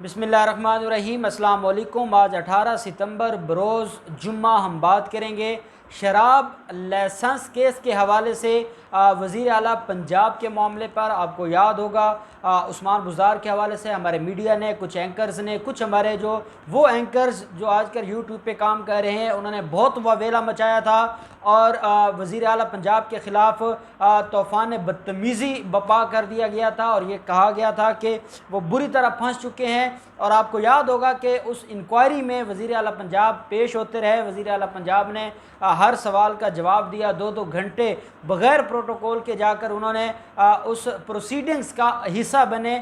बिस्मिल्लाहिर्रहमानिर्रहीम। अस्सलाम वालेकुम। आज 18 सितंबर बरोज़ जुम्मा हम बात करेंगे शराब लाइसेंस केस के हवाले से वज़ीर आला पंजाब के मामले पर। आपको याद होगा उस्मान बुज़दार के हवाले से हमारे मीडिया ने, कुछ एंकर्स ने, कुछ हमारे जो वो एंकर्स जो आजकल यूट्यूब पे काम कर रहे हैं, उन्होंने बहुत वावेला मचाया था और वज़ीर आला पंजाब के ख़िलाफ़ तूफ़ान बदतमीज़ी बपा कर दिया गया था और ये कहा गया था कि वो बुरी तरह फंस चुके हैं। और आपको याद होगा कि उस इंक्वायरी में वज़ीर आला पंजाब पेश होते रहे। वज़ीर आला पंजाब ने हर सवाल का जवाब दिया। 2-2 घंटे बग़ैर प्रोटोकॉल के जाकर उन्होंने उस प्रोसीडिंग्स का हिस्सा बने।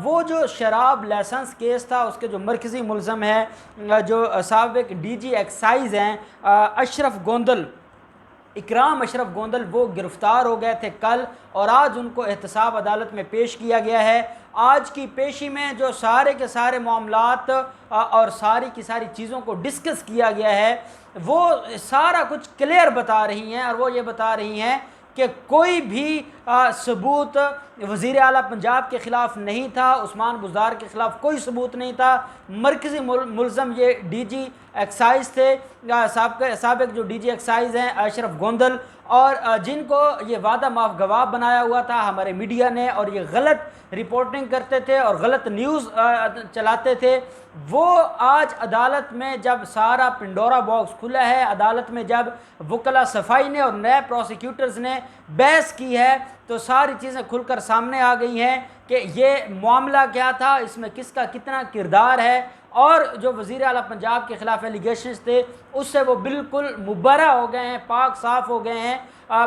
वो जो शराब लाइसेंस केस था उसके जो मरकज़ी मुलज़म है, जो साबिक़ डीजी एक्साइज़ हैं अशरफ गोंदल, इकराम अशरफ गोंदल, वो गिरफ़्तार हो गए थे कल और आज उनको एहतसाब अदालत में पेश किया गया है। आज की पेशी में जो सारे के सारे मामलात और सारी की सारी चीज़ों को डिस्कस किया गया है, वो सारा कुछ क्लियर बता रही हैं और वो ये बता रही हैं कि कोई भी सबूत वज़ीर आला पंजाब के ख़िलाफ़ नहीं था, उस्मान बुज़दार के ख़िलाफ़ कोई सबूत नहीं था। मरकज़ी मुलज़म ये डीजी एक्साइज़ थे, साबिक़ जो डीजी एक्साइज़ हैं अशरफ गोंदल, और जिनको ये वादा माफ़ गवाह बनाया हुआ था हमारे मीडिया ने, और ये गलत रिपोर्टिंग करते थे और गलत न्यूज़ चलाते थे। वो आज अदालत में जब सारा पिंडोरा बॉक्स खुला है, अदालत में जब वकला सफाई ने और नए प्रोसिक्यूटर्स ने बहस की है, तो सारी चीज़ें खुलकर सामने आ गई हैं कि ये मामला क्या था, इसमें किसका कितना किरदार है, और जो वज़ीर आला पंजाब के ख़िलाफ़ एलिगेशंस थे उससे वो बिल्कुल मुबर्रा हो गए हैं, पाक साफ़ हो गए हैं।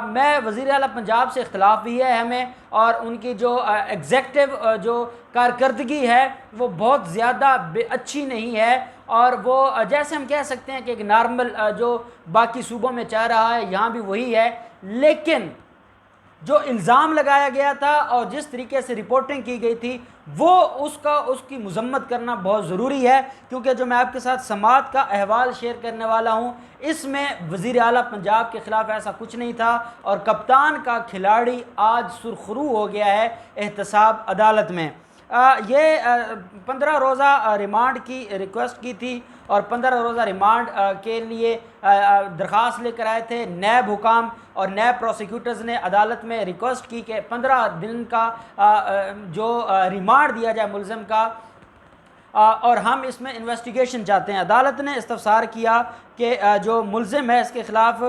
मैं वज़ीर आला पंजाब से इख्तलाफ भी है हमें, और उनकी जो एग्जेक्टिव जो कारकर्दगी है वो बहुत ज़्यादा अच्छी नहीं है, और वो जैसे हम कह सकते हैं कि एक नॉर्मल जो बाकी सूबों में चल रहा है यहाँ भी वही है। लेकिन जो इल्ज़ाम लगाया गया था और जिस तरीके से रिपोर्टिंग की गई थी वो उसकी मज़म्मत करना बहुत ज़रूरी है, क्योंकि जो मैं आपके साथ समात का अहवाल शेयर करने वाला हूँ इसमें वज़ीर आला पंजाब के ख़िलाफ़ ऐसा कुछ नहीं था, और कप्तान का खिलाड़ी आज सुरखरू हो गया है एहतसाब अदालत में। ये 15 रोज़ा रिमांड की रिक्वेस्ट की थी और 15 रोज़ा रिमांड के लिए दरख्वास्त लेकर आए थे। नैब हुकाम और नैब प्रोसिक्यूटर्स ने अदालत में रिक्वेस्ट की कि 15 दिन का जो रिमांड दिया जाए मुलज़म का, और हम इसमें इन्वेस्टिगेशन चाहते हैं। अदालत ने इस्तफसार किया कि जो मुलज़िम है इसके ख़िलाफ़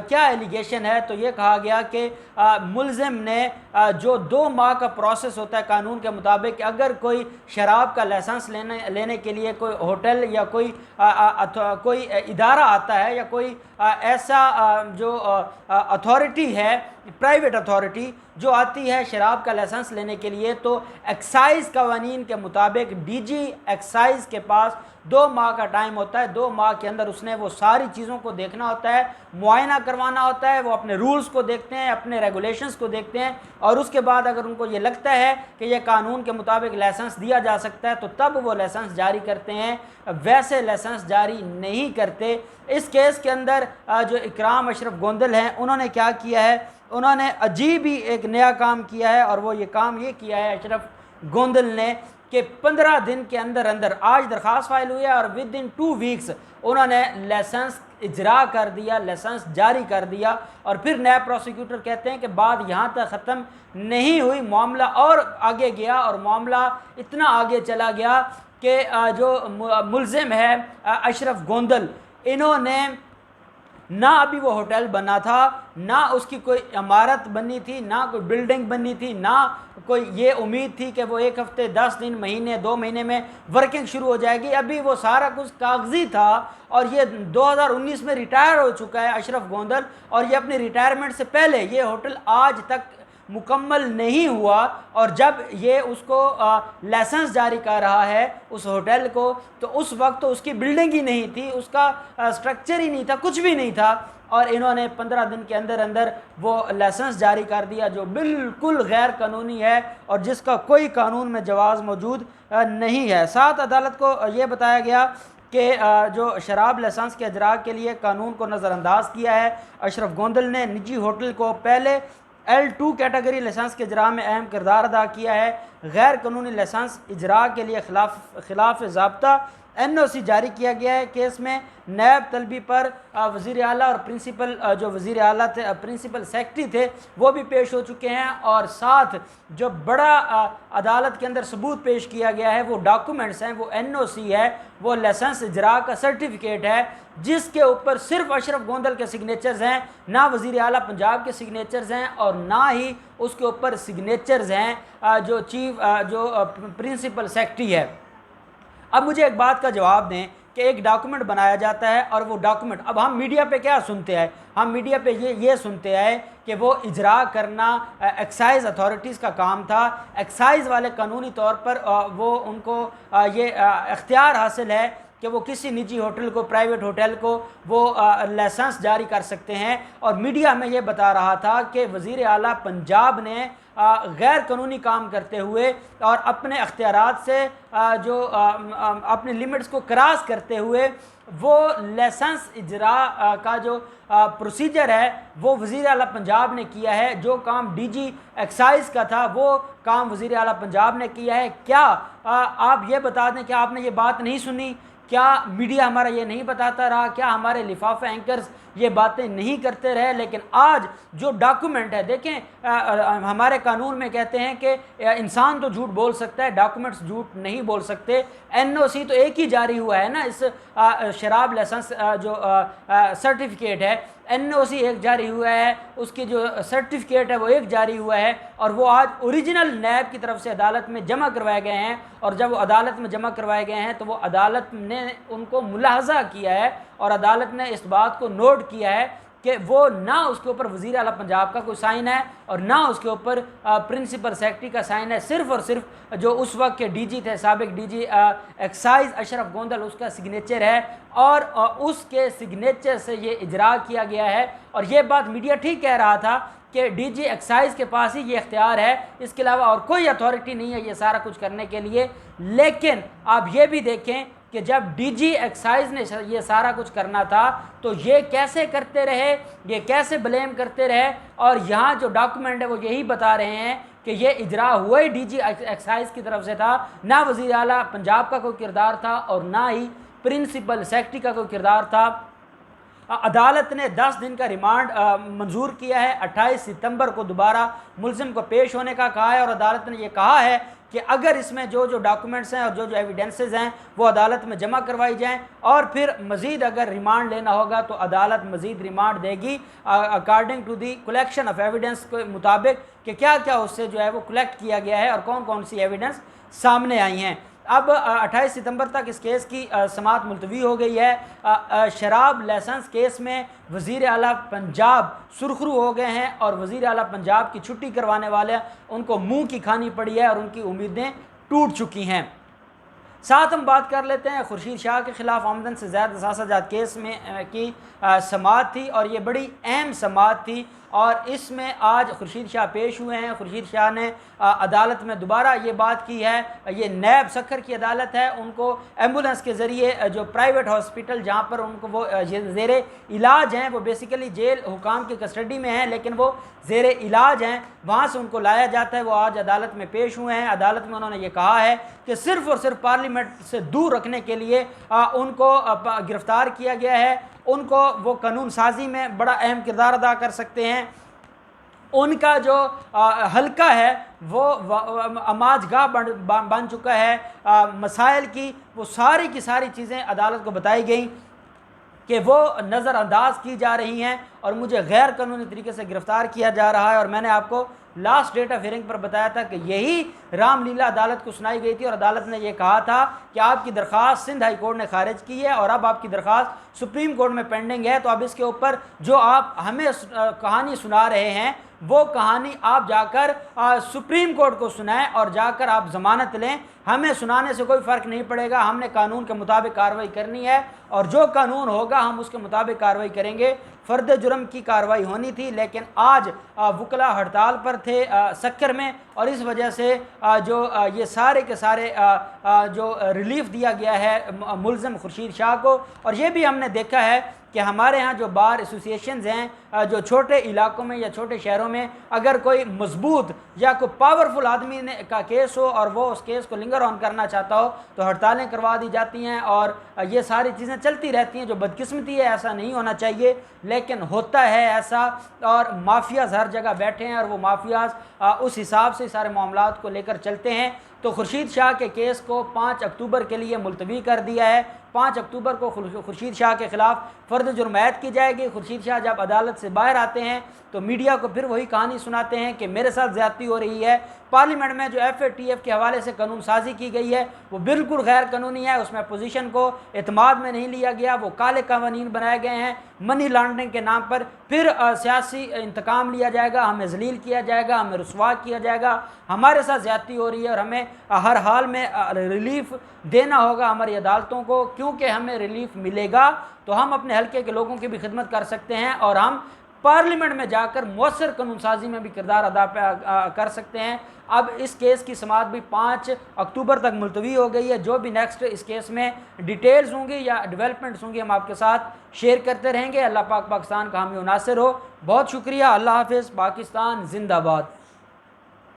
क्या एलिगेशन है, तो ये कहा गया कि मुलज़िम ने जो 2 माह का प्रोसेस होता है कानून के मुताबिक, अगर कोई शराब का लाइसेंस लेने के लिए कोई होटल या कोई इदारा आता है या कोई ऐसा जो अथॉरिटी है, प्राइवेट अथॉरिटी जो आती है शराब का लाइसेंस लेने के लिए, तो एक्साइज़ कवानीन के मुताबिक डीजी एक्साइज़ के पास 2 माह का टाइम होता है। 2 माह के अंदर उसने वो सारी चीज़ों को देखना होता है, मुआयना करवाना होता है, वो अपने रूल्स को देखते हैं, अपने रेगुलेशंस को देखते हैं, और उसके बाद अगर उनको ये लगता है कि ये कानून के मुताबिक लाइसेंस दिया जा सकता है तो तब वो लाइसेंस जारी करते हैं, वैसे लाइसेंस जारी नहीं करते। इस केस के अंदर जो इकराम अशरफ गोंदल हैं उन्होंने क्या किया है, उन्होंने अजीब ही एक नया काम किया है, और वो ये काम ये किया है अशरफ गोंदल ने कि 15 दिन के अंदर अंदर, आज दरख्वास्त फाइल हुई है और विद इन 2 वीक्स उन्होंने लाइसेंस इजरा कर दिया, लाइसेंस जारी कर दिया। और फिर नए प्रोसिक्यूटर कहते हैं कि बात यहाँ तक ख़त्म नहीं हुई, मामला और आगे गया, और मामला इतना आगे चला गया कि जो मुलज़िम है अशरफ गोंदल, इन्होंने ना अभी वो होटल बना था, ना उसकी कोई इमारत बनी थी, ना कोई बिल्डिंग बनी थी, ना कोई ये उम्मीद थी कि वो 1 हफ्ते, 10 दिन, महीने, 2 महीने में वर्किंग शुरू हो जाएगी। अभी वो सारा कुछ कागजी था, और ये 2019 में रिटायर हो चुका है अशरफ गोंदल, और ये अपनी रिटायरमेंट से पहले ये होटल आज तक मुकम्मल नहीं हुआ, और जब ये उसको लाइसेंस जारी कर रहा है उस होटल को, तो उस वक्त तो उसकी बिल्डिंग ही नहीं थी, उसका स्ट्रक्चर ही नहीं था, कुछ भी नहीं था, और इन्होंने 15 दिन के अंदर अंदर वो लाइसेंस जारी कर दिया जो बिल्कुल गैर कानूनी है और जिसका कोई कानून में जवाज़ मौजूद नहीं है। साथ अदालत को ये बताया गया कि जो शराब लाइसेंस के अजरा के लिए कानून को नज़रअंदाज किया है। अशरफ गोंदल ने निजी होटल को पहले L2 कैटेगरी लाइसेंस के इजरा में अहम किरदार अदा किया है। गैर कानूनी लाइसेंस इजरा के लिए खिलाफ ज़ाब्ता NOC जारी किया गया है। केस में नैब तलबी पर वज़ीर आला और प्रिंसिपल जो वज़ीर आला थे, प्रिंसिपल सेक्रेटरी थे, वो भी पेश हो चुके हैं। और साथ जो बड़ा अदालत के अंदर सबूत पेश किया गया है वो डॉक्यूमेंट्स हैं, वो NOC है, वो लाइसेंस इजरा का सर्टिफिकेट है, जिसके ऊपर सिर्फ अशरफ गोंदल के सिग्नेचर्स हैं, ना वज़ीर आला पंजाब के सिग्नेचर्स हैं और ना ही उसके ऊपर सिग्नेचर्स हैं जो प्रिंसिपल सेक्रेटरी है। अब मुझे एक बात का जवाब दें कि एक डॉक्यूमेंट बनाया जाता है और वो डॉक्यूमेंट, अब हम मीडिया पे क्या सुनते हैं, हम मीडिया पे ये सुनते हैं कि वो इजरा करना एक्साइज अथॉरिटीज़ का काम था। एक्साइज वाले कानूनी तौर पर वो उनको ये इख्तियार हासिल है कि वो किसी निजी होटल को, प्राइवेट होटल को वो लाइसेंस जारी कर सकते हैं। और मीडिया में ये बता रहा था कि वज़ीर आला पंजाब ने गैर कानूनी काम करते हुए और अपने अख्तियारात से अपने लिमिट्स को क्रॉस करते हुए वो लाइसेंस इजरा का जो प्रोसीजर है वो वज़ीर आला पंजाब ने किया है। जो काम DG एक्साइज का था वो काम वज़ीर आला पंजाब ने किया है। क्या आप ये बता दें कि आपने ये बात नहीं सुनी? क्या मीडिया हमारा ये नहीं बताता रहा? क्या हमारे लिफाफा एंकर्स ये बातें नहीं करते रहे? लेकिन आज जो डॉक्यूमेंट है, देखें हमारे कानून में कहते हैं कि इंसान तो झूठ बोल सकता है, डॉक्यूमेंट्स झूठ नहीं बोल सकते। NOC तो एक ही जारी हुआ है ना, इस शराब लाइसेंस जो सर्टिफिकेट है, NOC एक जारी हुआ है, उसकी जो सर्टिफिकेट है वो एक जारी हुआ है और वो आज ओरिजिनल नैब की तरफ से अदालत में जमा करवाए गए हैं। और जब वो अदालत में जमा करवाए गए हैं तो वो अदालत ने उनको मुलाहजा किया है और अदालत ने इस बात को नोट किया है कि वो ना उसके ऊपर वज़ीर आला पंजाब का कोई साइन है और ना उसके ऊपर प्रिंसिपल सेक्रेटरी का साइन है। सिर्फ़ और सिर्फ जो उस वक्त के DG थे, साबिक DG एक्साइज अशरफ गोंदल, उसका सिग्नेचर है और उसके सिग्नेचर से ये इजरा किया गया है। और ये बात मीडिया ठीक कह रहा था कि DG एक्साइज के पास ही ये इख्तियार है, इसके अलावा और कोई अथॉरिटी नहीं है ये सारा कुछ करने के लिए। लेकिन आप ये भी देखें कि जब DG एक्साइज ने ये सारा कुछ करना था तो ये कैसे करते रहे, ये कैसे ब्लेम करते रहे। और यहाँ जो डॉक्यूमेंट है वो यही बता रहे हैं कि ये इजरा हुआ ही DG एक्साइज की तरफ से था, ना वज़ीर आला पंजाब का कोई किरदार था और ना ही प्रिंसिपल सेक्रेटरी का कोई किरदार था। अदालत ने 10 दिन का रिमांड मंजूर किया है। 28 सितंबर को दोबारा मुलजिम को पेश होने का कहा है और अदालत ने यह कहा है कि अगर इसमें जो डॉक्यूमेंट्स हैं और जो एविडेंसेस हैं वो अदालत में जमा करवाई जाएं और फिर मज़ीद अगर रिमांड लेना होगा तो अदालत मज़ीद रिमांड देगी according to the collection of evidence के मुताबिक कि क्या क्या उससे जो है वो कलेक्ट किया गया है और कौन कौन सी एविडेंस सामने आई हैं। अब 28 सितंबर तक इस केस की समाअत मुलतवी हो गई है। शराब लाइसेंस केस में वज़ीर आला पंजाब सुरखरू हो गए हैं और वज़ीर आला पंजाब की छुट्टी करवाने वाले उनको मुंह की खानी पड़ी है और उनकी उम्मीदें टूट चुकी हैं। साथ हम बात कर लेते हैं खुर्शीद शाह के ख़िलाफ़ आमदन से ज़्यादा असासाजात केस में की समाअत थी और ये बड़ी अहम समाअत थी और इसमें आज खुर्शीद शाह पेश हुए हैं। खुर्शीद शाह ने अदालत में दोबारा ये बात की है, ये नैब सखर की अदालत है, उनको एम्बुलेंस के ज़रिए जो प्राइवेट हॉस्पिटल जहाँ पर उनको वो ज़ेरे इलाज हैं, वो बेसिकली जेल हुकाम की कस्टडी में हैं लेकिन वो ज़ेरे इलाज हैं, वहाँ से उनको लाया जाता है। वो आज अदालत में पेश हुए हैं। अदालत में उन्होंने ये कहा है कि सिर्फ़ और सिर्फ पार्लियामेंट से दूर रखने के लिए उनको गिरफ़्तार किया गया है। उनको वो कानून साजी में बड़ा अहम किरदार अदा कर सकते हैं। उनका जो हल्का है वो अमाजगाह बन चुका है। मसाइल की वो सारी की सारी चीज़ें अदालत को बताई गई कि वो नज़रअंदाज की जा रही हैं और मुझे गैर कानूनी तरीके से गिरफ़्तार किया जा रहा है। और मैंने आपको लास्ट डेट ऑफ हियरिंग पर बताया था कि यही रामलीला अदालत को सुनाई गई थी और अदालत ने यह कहा था कि आपकी दरख्वास्त सिंध हाई कोर्ट ने खारिज की है और अब आपकी दरख्वास्त सुप्रीम कोर्ट में पेंडिंग है, तो अब इसके ऊपर जो आप हमें कहानी सुना रहे हैं वो कहानी आप जाकर सुप्रीम कोर्ट को सुनाएं और जाकर आप ज़मानत लें। हमें सुनाने से कोई फ़र्क नहीं पड़ेगा, हमने कानून के मुताबिक कार्रवाई करनी है और जो कानून होगा हम उसके मुताबिक कार्रवाई करेंगे। फ़र्द जुर्म की कार्रवाई होनी थी लेकिन आज वकला हड़ताल पर थे सक्कर में और इस वजह से जो ये सारे के सारे जो रिलीफ दिया गया है मुल्ज़म खुर्शीद शाह को। और ये भी हमने देखा है कि हमारे यहाँ जो बार एसोसिएशंस हैं जो छोटे इलाकों में या छोटे शहरों में, अगर कोई मजबूत या कोई पावरफुल आदमी ने का केस हो और वो उस केस को लिंगर ऑन करना चाहता हो तो हड़तालें करवा दी जाती हैं और ये सारी चीज़ें चलती रहती हैं, जो बदकिस्मती है। ऐसा नहीं होना चाहिए, लेकिन होता है ऐसा, और माफियाज हर जगह बैठे हैं और वो माफियाज उस हिसाब से सारे मामलात को लेकर चलते हैं। तो खुर्शीद शाह के केस को 5 अक्टूबर के लिए मुलतवी कर दिया है। 5 अक्टूबर को खुर्शीद शाह के खिलाफ फ़र्द जुर्म ऐद की जाएगी। खुर्शीद शाह जब अदालत से बाहर आते हैं तो मीडिया को फिर वही कहानी सुनाते हैं कि मेरे साथ ज़्यादती हो रही है। पार्लियामेंट में जो FATF के हवाले से कानून साजी की गई है वो बिल्कुल गैर कानूनी है, उसमें अपोजिशन को एतमाद में नहीं लिया गया, वो काले कानून बनाए गए हैं मनी लॉन्ड्रिंग के नाम पर। फिर सियासी इंतकाम लिया जाएगा, हमें जलील किया जाएगा, हमें रुसवा किया जाएगा, हमारे साथ ज़्यादती हो रही है और हमें हर हाल में रिलीफ देना होगा हमारी अदालतों को, क्योंकि हमें रिलीफ मिलेगा तो हम अपने हल्के के लोगों की भी खिदमत कर सकते हैं और हम पार्लियामेंट में जाकर मौसर कानून साजी में भी किरदार अदा कर सकते हैं। अब इस केस की समाअत भी 5 अक्टूबर तक मुलतवी हो गई है। जो भी नेक्स्ट इस केस में डिटेल्स होंगी या डेवलपमेंट्स होंगी हम आपके साथ शेयर करते रहेंगे। अल्लाह पाक पाकिस्तान का हामी नासिर हो। बहुत शुक्रिया। अल्लाह हाफिज़। पाकिस्तान जिंदाबाद।